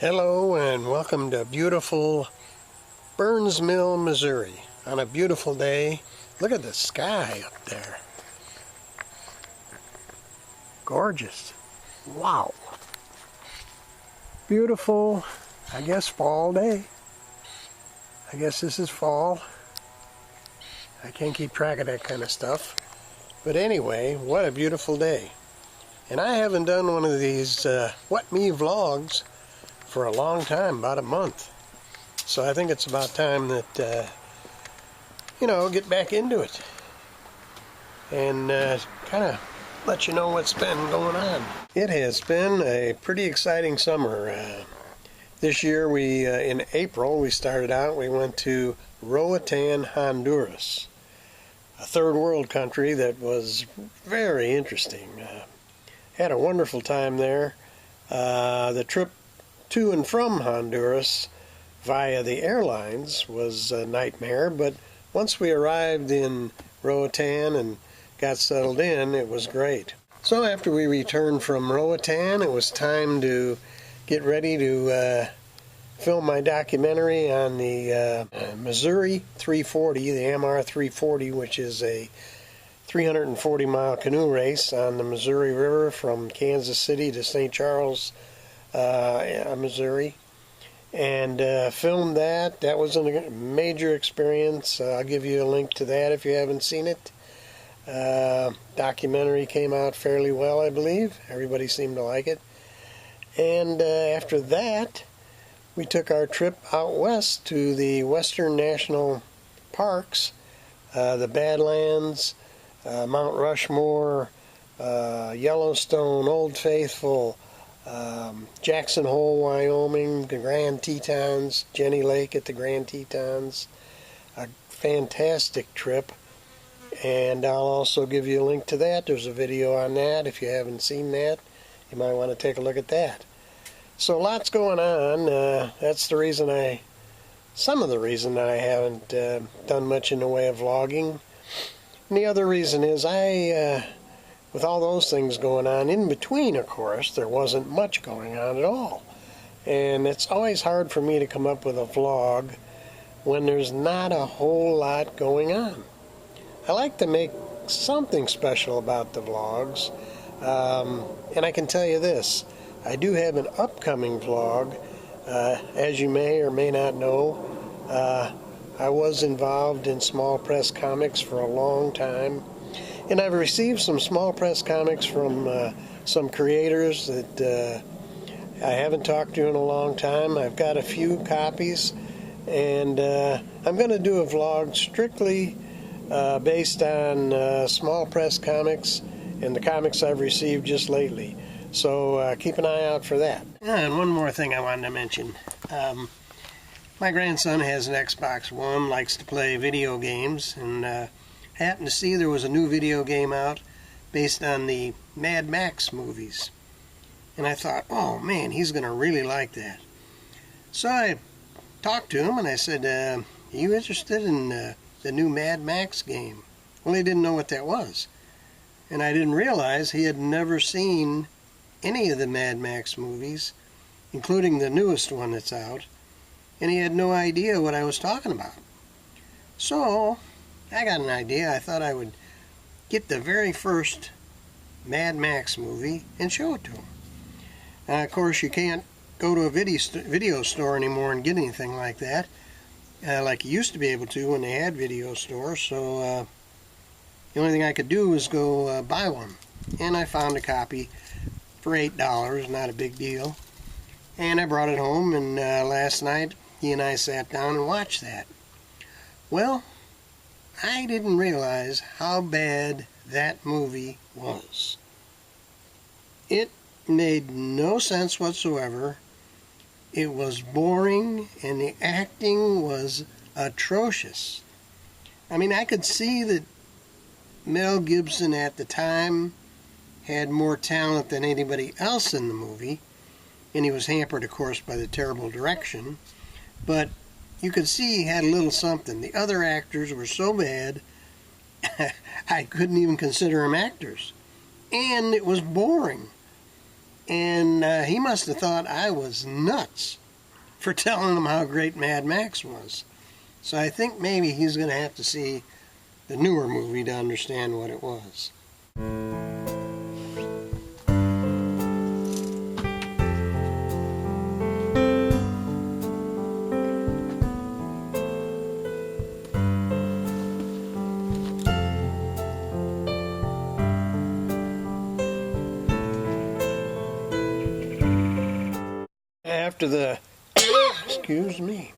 Hello and welcome to beautiful Burns Mill, Missouri. On a beautiful day, look at the sky up there. Gorgeous. Wow. Beautiful, I guess, fall day. I guess this is fall. I can't keep track of that kind of stuff. But anyway, what a beautiful day. And I haven't done one of these What Me vlogs for a long time, about a month. So I think it's about time that, get back into it. And kind of let you know what's been going on. It has been a pretty exciting summer. This year, in April, we started out, we went to Roatan, Honduras, a third world country that was very interesting. Had a wonderful time there. The trip to and from Honduras via the airlines was a nightmare, but once we arrived in Roatan and got settled in, it was great. So after we returned from Roatan, it was time to get ready to film my documentary on the Missouri 340, the MR 340, which is a 340-mile canoe race on the Missouri River from Kansas City to St. Charles, Missouri, and filmed that. That was a major experience. I'll give you a link to that if you haven't seen it. Documentary came out fairly well, I believe. Everybody seemed to like it. And after that, we took our trip out west to the Western National Parks, the Badlands, Mount Rushmore, Yellowstone, Old Faithful, Jackson Hole, Wyoming, the Grand Tetons, Jenny Lake at the Grand Tetons. A fantastic trip, and I'll also give you a link to that. There's a video on that. If you haven't seen that, you might want to take a look at that. So lots going on. That's the reason some of the reason that I haven't done much in the way of vlogging. And the other reason is with all those things going on, in between, of course, there wasn't much going on at all. And it's always hard for me to come up with a vlog when there's not a whole lot going on. I like to make something special about the vlogs. And I can tell you this, I do have an upcoming vlog. As you may or may not know, I was involved in small press comics for a long time. And I've received some small press comics from some creators that I haven't talked to in a long time. I've got a few copies, and I'm going to do a vlog strictly based on small press comics and the comics I've received just lately. So keep an eye out for that. And one more thing I wanted to mention. My grandson has an Xbox One, likes to play video games, and happened to see there was a new video game out based on the Mad Max movies. And I thought, oh man, he's going to really like that. So I talked to him and I said, are you interested in the new Mad Max game? Well, he didn't know what that was. And I didn't realize he had never seen any of the Mad Max movies, including the newest one that's out. And he had no idea what I was talking about. So I got an idea. I thought I would get the very first Mad Max movie and show it to him. Of course, you can't go to a video store anymore and get anything like that, like you used to be able to when they had video stores. So the only thing I could do was go buy one. And I found a copy for $8, not a big deal. And I brought it home, and last night he and I sat down and watched that. Well, I didn't realize how bad that movie was. It made no sense whatsoever. It was boring, and the acting was atrocious. I mean, I could see that Mel Gibson at the time had more talent than anybody else in the movie, and he was hampered, of course, by the terrible direction. But you could see he had a little something. The other actors were so bad, I couldn't even consider them actors. And it was boring. And he must have thought I was nuts for telling him how great Mad Max was. So I think maybe he's going to have to see the newer movie to understand what it was. After the, excuse me,